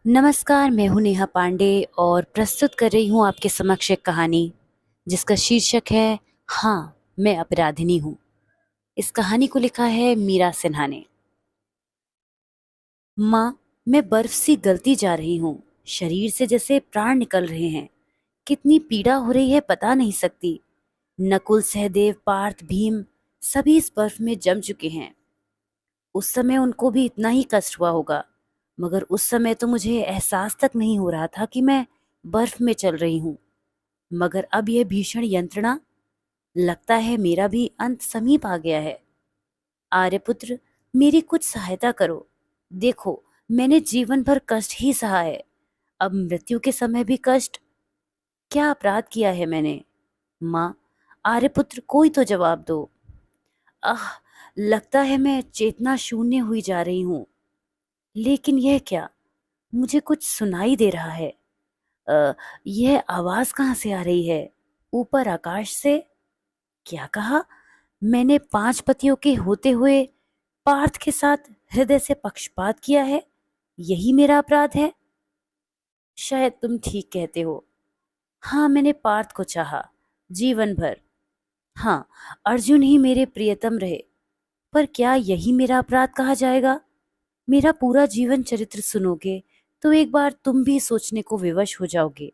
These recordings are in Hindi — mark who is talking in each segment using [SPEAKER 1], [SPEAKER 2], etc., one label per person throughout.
[SPEAKER 1] नमस्कार, मैं हूँ नेहा पांडे और प्रस्तुत कर रही हूँ आपके समक्ष एक कहानी जिसका शीर्षक है हाँ, मैं अपराधिनी हूँ। इस कहानी को लिखा है मीरा सिन्हा ने। माँ, मैं बर्फ सी गलती जा रही हूँ। शरीर से जैसे प्राण निकल रहे हैं। कितनी पीड़ा हो रही है पता नहीं सकती। नकुल, सहदेव, पार्थ, भीम सभी इस बर्फ में जम चुके हैं। उस समय उनको भी इतना ही कष्ट हुआ होगा, मगर उस समय तो मुझे एहसास तक नहीं हो रहा था कि मैं बर्फ में चल रही हूँ। मगर अब यह भीषण यंत्रणा, लगता है मेरा भी अंत समीप आ गया है। आर्यपुत्र, मेरी कुछ सहायता करो। देखो, मैंने जीवन भर कष्ट ही सहा है, अब मृत्यु के समय भी कष्ट। क्या अपराध किया है मैंने? माँ, आर्यपुत्र, कोई तो जवाब दो। आह, लगता है मैं चेतना शून्य हुई जा रही हूँ। लेकिन यह क्या? मुझे कुछ सुनाई दे रहा है। यह आवाज कहाँ से आ रही है? ऊपर आकाश से? क्या कहा? मैंने 5 पतियों के होते हुए पार्थ के साथ हृदय से पक्षपात किया है? यही मेरा अपराध है? शायद तुम ठीक कहते हो। हाँ, मैंने पार्थ को चाहा, जीवन भर। हाँ, अर्जुन ही मेरे प्रियतम रहे। पर क्या यही मेरा अपराध कहा जाएगा? मेरा पूरा जीवन चरित्र सुनोगे तो एक बार तुम भी सोचने को विवश हो जाओगे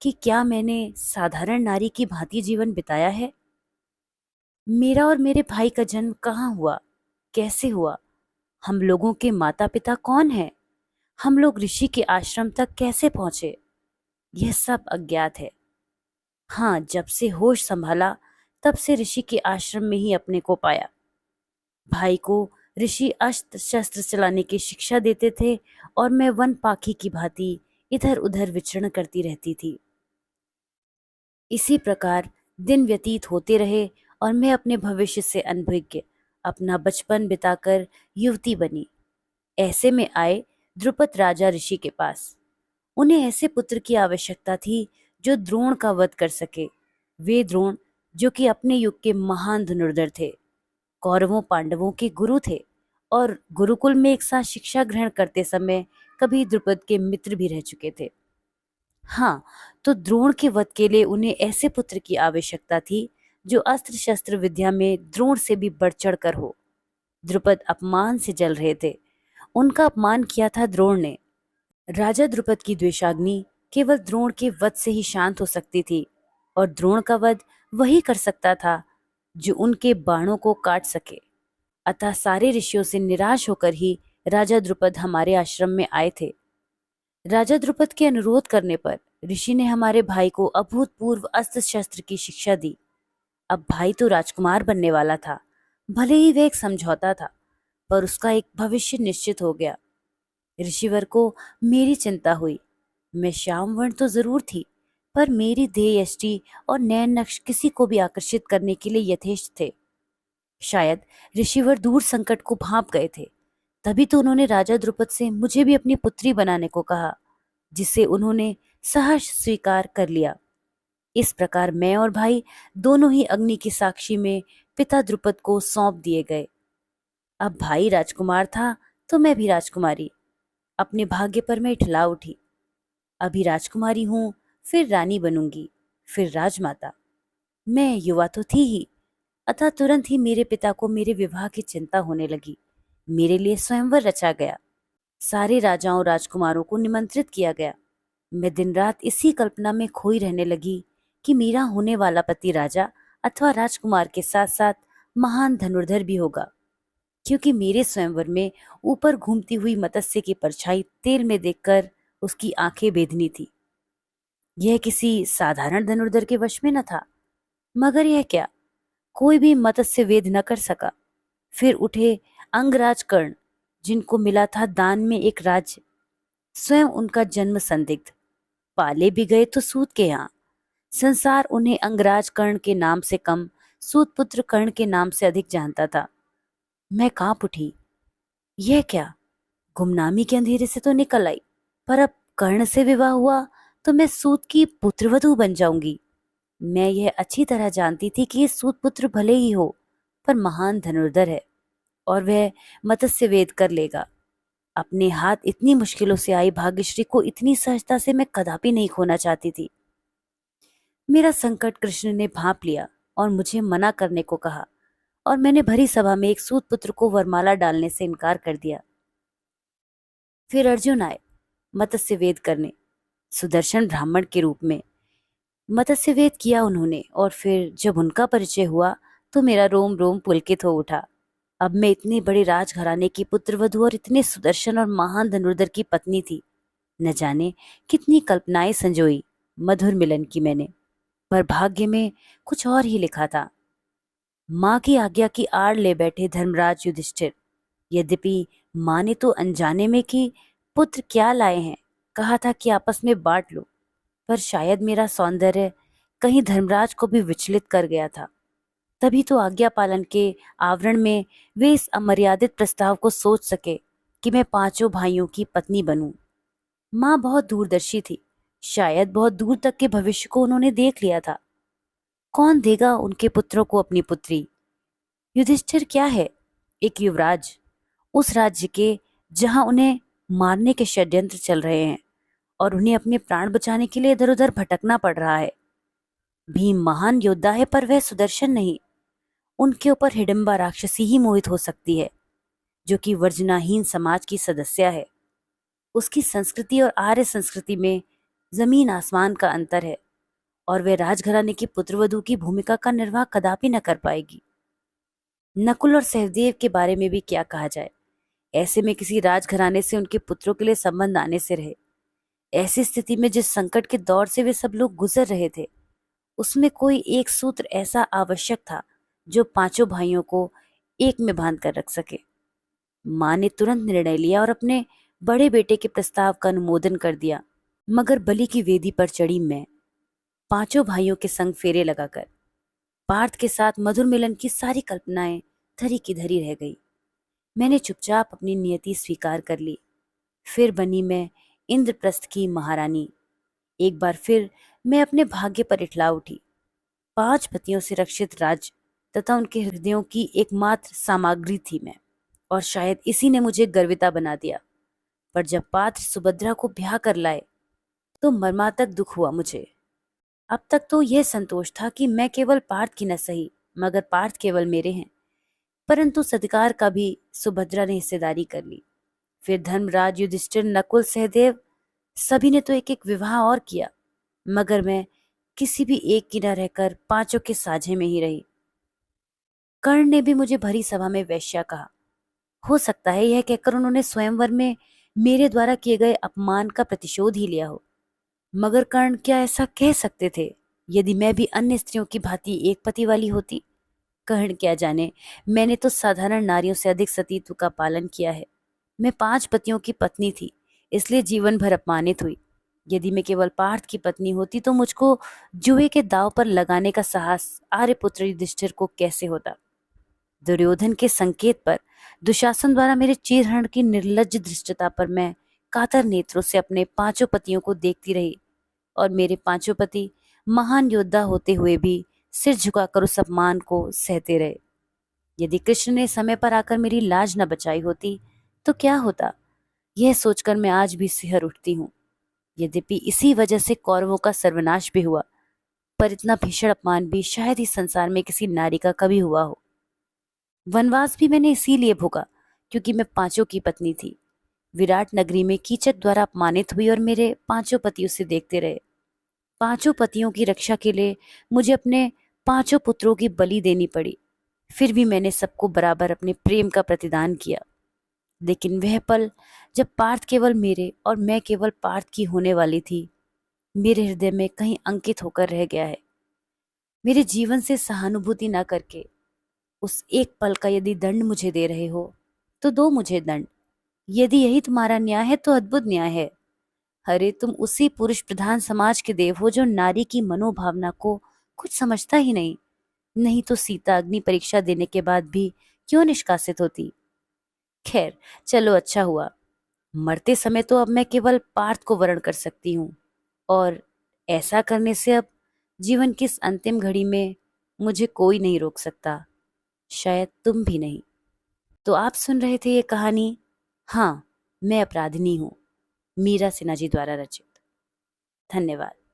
[SPEAKER 1] कि क्या मैंने साधारण नारी की भांति जीवन बिताया है। मेरा और मेरे भाई का जन्म कहाँ हुआ, कैसे हुआ? हम लोगों के माता पिता कौन हैं? हम लोग ऋषि के आश्रम तक कैसे पहुंचे? यह सब अज्ञात है। हाँ, जब से होश संभाला तब से ऋषि के आश्रम में ही अपने को पाया। भाई को ऋषि अस्त्र शस्त्र चलाने की शिक्षा देते थे और मैं वन पाखी की भांति इधर उधर विचरण करती रहती थी। इसी प्रकार दिन व्यतीत होते रहे और मैं अपने भविष्य से अनभिज्ञ अपना बचपन बिताकर युवती बनी। ऐसे में आए द्रुपद राजा ऋषि के पास। उन्हें ऐसे पुत्र की आवश्यकता थी जो द्रोण का वध कर सके। वे द्रोण, जो कि अपने युग के महान धनुर्धर थे, कौरवों पांडवों के गुरु थे और गुरुकुल में एक साथ शिक्षा ग्रहण करते समय कभी द्रुपद के मित्र भी रह चुके थे। हाँ, तो द्रोण के वध के लिए उन्हें ऐसे पुत्र की आवश्यकता थी जो अस्त्र शस्त्र विद्या में द्रोण से भी बढ़ चढ़ कर हो। द्रुपद अपमान से जल रहे थे। उनका अपमान किया था द्रोण ने। राजा द्रुपद की द्वेषाग्नि केवल द्रोण के वध से ही शांत हो सकती थी और द्रोण का वध वही कर सकता था जो उनके बाणों को काट सके। अतः सारे ऋषियों से निराश होकर ही राजा द्रुपद हमारे आश्रम में आए थे। राजा द्रुपद के अनुरोध करने पर ऋषि ने हमारे भाई को अभूतपूर्व अस्त्र शस्त्र की शिक्षा दी। अब भाई तो राजकुमार बनने वाला था। भले ही वह एक समझौता था, पर उसका एक भविष्य निश्चित हो गया। ऋषिवर को मेरी चिंता हुई। मैं श्याम वर्ण तो जरूर थी, पर मेरी देह यष्टि और नयन नक्श किसी को भी आकर्षित करने के लिए यथेष्ट थे। शायद ऋषिवर दूर संकट को भांप गए थे, तभी तो उन्होंने राजा द्रुपद से मुझे भी अपनी पुत्री बनाने को कहा, जिसे उन्होंने सहर्ष स्वीकार कर लिया। इस प्रकार मैं और भाई दोनों ही अग्नि की साक्षी में पिता द्रुपद को सौंप दिए गए। अब भाई राजकुमार था तो मैं भी राजकुमारी। अपने भाग्य पर मैं इठला उठी। अभी राजकुमारी हूं, फिर रानी बनूंगी, फिर राजमाता। मैं युवा तो थी ही, अतः तुरंत ही मेरे पिता को मेरे विवाह की चिंता होने लगी। मेरे लिए स्वयंवर रचा गया। सारे राजाओं राजकुमारों को निमंत्रित किया गया। मैं दिन रात इसी कल्पना में खोई रहने लगी कि मेरा होने वाला पति राजा अथवा राजकुमार के साथ साथ महान धनुर्धर भी होगा, क्योंकि मेरे स्वयंवर में ऊपर घूमती हुई मत्स्य की परछाई तेल में देखकर उसकी आंखें बेधनी थी। यह किसी साधारण धनुर्धर के वश में न था। मगर यह क्या, कोई भी मत्स्य वेद न कर सका। फिर उठे अंगराज कर्ण, जिनको मिला था दान में एक राज्य। स्वयं उनका जन्म संदिग्ध, पाले भी गए तो सूत के यहाँ। संसार उन्हें अंगराज कर्ण के नाम से कम सूत पुत्र कर्ण के नाम से अधिक जानता था। मैं कांप उठी। यह क्या, गुमनामी के अंधेरे से तो निकल आई, पर अब कर्ण से विवाह हुआ तो मैं सूत की पुत्रवधू बन जाऊंगी। मैं यह अच्छी तरह जानती थी कि सूत पुत्र भले ही हो, पर महान धनुर्धर है और वह मत्स्य वेद कर लेगा। अपने हाथ इतनी मुश्किलों से आई भाग्यश्री को इतनी सहजता से मैं कदापि नहीं खोना चाहती थी। मेरा संकट कृष्ण ने भांप लिया और मुझे मना करने को कहा, और मैंने भरी सभा में एक सूत पुत्र को वरमाला डालने से इनकार कर दिया। फिर अर्जुन आए मत्स्य वेद करने, सुदर्शन ब्राह्मण के रूप में। मत्स्य वेद किया उन्होंने, और फिर जब उनका परिचय हुआ तो मेरा रोम रोम पुलकित हो उठा। अब मैं इतने बड़े राजघराने की पुत्रवधू और इतने सुदर्शन और महान धनुर्धर की पत्नी थी। न जाने कितनी कल्पनाएं संजोई मधुर मिलन की मैंने, पर भाग्य में कुछ और ही लिखा था। माँ की आज्ञा की आड़ ले बैठे धर्मराज युधिष्ठिर। यद्यपि माँ ने तो अनजाने में कि पुत्र क्या लाए हैं कहा था कि आपस में बांट लो, पर शायद मेरा सौंदर्य कहीं धर्मराज को भी विचलित कर गया था। तभी तो आज्ञा पालन के आवरण में वे इस अमर्यादित प्रस्ताव को सोच सके कि मैं पांचों भाइयों की पत्नी बनूं। माँ बहुत दूरदर्शी थी, शायद बहुत दूर तक के भविष्य को उन्होंने देख लिया था। कौन देगा उनके पुत्रों को अपनी पुत्री? युधिष्ठिर क्या है, एक युवराज, उस राज्य के जहां उन्हें मारने के षड्यंत्र चल रहे हैं और उन्हें अपने प्राण बचाने के लिए इधर उधर भटकना पड़ रहा है। भीम महान योद्धा है, पर वह सुदर्शन नहीं। उनके ऊपर हिडिंबा राक्षसी ही मोहित हो सकती है, जो कि वर्जनाहीन समाज की सदस्य है। उसकी संस्कृति और आर्य संस्कृति में जमीन आसमान का अंतर है, और वह राजघराने की पुत्रवधू की भूमिका का निर्वाह कदापि न कर पाएगी। नकुल और सहदेव के बारे में भी क्या कहा जाए। ऐसे में किसी राजघराने से उनके पुत्रों के लिए संबंध आने से रहे। ऐसी स्थिति में जिस संकट के दौर से वे सब लोग गुजर रहे थे, उसमें कोई एक सूत्र ऐसा आवश्यक था जो पांचों भाइयों को एक में बांध कर रख सके। माँ ने तुरंत निर्णय लिया और अपने बड़े बेटे के प्रस्ताव का अनुमोदन कर दिया। मगर बलि की वेदी पर चढ़ी मैं, पांचों भाइयों के संग फेरे लगाकर पार्थ के साथ मधुर मिलन की सारी कल्पनाएं धरी की धरी रह गई। मैंने चुपचाप अपनी नियति स्वीकार कर ली। फिर बनी मैं इंद्रप्रस्थ की महारानी। एक बार फिर मैं अपने भाग्य पर इठला उठी। 5 पतियों से रक्षित राज्य तथा उनके हृदयों की एकमात्र सामग्री थी मैं, और शायद इसी ने मुझे गर्विता बना दिया। पर जब पात्र सुभद्रा को ब्याह कर लाए तो मर्मातक दुख हुआ मुझे। अब तक तो यह संतोष था कि मैं केवल पार्थ की न सही, मगर पार्थ केवल मेरे हैं। परंतु सत्कार का भी सुभद्रा ने हिस्सेदारी कर ली। फिर धर्मराज युधिष्ठिर नकुल सहदेव सभी ने तो एक एक विवाह और किया, मगर मैं किसी भी एक की न रहकर पांचों के साझे में ही रही। कर्ण ने भी मुझे भरी सभा में वैश्या कहा। हो सकता है यह कहकर उन्होंने स्वयंवर में मेरे द्वारा किए गए अपमान का प्रतिशोध ही लिया हो। मगर कर्ण क्या ऐसा कह सकते थे यदि मैं भी अन्य स्त्रियों की भांति एक पति वाली होती? कर्ण क्या जाने, मैंने तो साधारण नारियों से अधिक सतीत्व का पालन किया है। मैं 5 पतियों की पत्नी थी, इसलिए जीवन भर अपमानित हुई। यदि मैं केवल पार्थ की पत्नी होती तो मुझको जुए के दांव पर लगाने का साहस आर्यपुत्र युधिष्ठिर को कैसे होता? दुर्योधन के संकेत पर दुशासन द्वारा मेरे चीरहरण की निर्लज्ज धृष्टता पर मैं कातर नेत्रों से अपने पांचों पतियों को देखती रही, और मेरे पांचों पति महान योद्धा होते हुए भी सिर झुकाकर उस अपमान को सहते रहे। यदि कृष्ण ने समय पर आकर मेरी लाज न बचाई होती तो क्या होता, यह सोचकर मैं आज भी सिहर उठती हूँ। यद्यपि इसी वजह से कौरवों का सर्वनाश भी हुआ, पर इतना भीषण अपमान भी शायद इस संसार में किसी नारी का कभी हुआ हो। वनवास भी मैंने इसीलिए भोगा क्योंकि मैं पांचों की पत्नी थी। विराट नगरी में कीचक द्वारा अपमानित हुई और मेरे पांचों पति उसे देखते रहे। पांचों पतियों की रक्षा के लिए मुझे अपने पांचों पुत्रों की बलि देनी पड़ी। फिर भी मैंने सबको बराबर अपने प्रेम का प्रतिदान किया। लेकिन वह पल जब पार्थ केवल मेरे और मैं केवल पार्थ की होने वाली थी, मेरे हृदय में कहीं अंकित होकर रह गया है। मेरे जीवन से सहानुभूति न करके उस एक पल का यदि दंड मुझे दे रहे हो तो दो मुझे दंड। यदि यही तुम्हारा न्याय है तो अद्भुत न्याय है। अरे तुम उसी पुरुष प्रधान समाज के देव हो जो नारी की मनोभावना को कुछ समझता ही नहीं। नहीं तो सीता अग्नि परीक्षा देने के बाद भी क्यों निष्कासित होती? खैर, चलो अच्छा हुआ। मरते समय तो अब मैं केवल पार्थ को वरण कर सकती हूँ, और ऐसा करने से अब जीवन की इस अंतिम घड़ी में मुझे कोई नहीं रोक सकता, शायद तुम भी नहीं। तो आप सुन रहे थे ये कहानी, हाँ, मैं अपराधिनी हूँ। मीरा सिन्हा जी द्वारा रचित। धन्यवाद।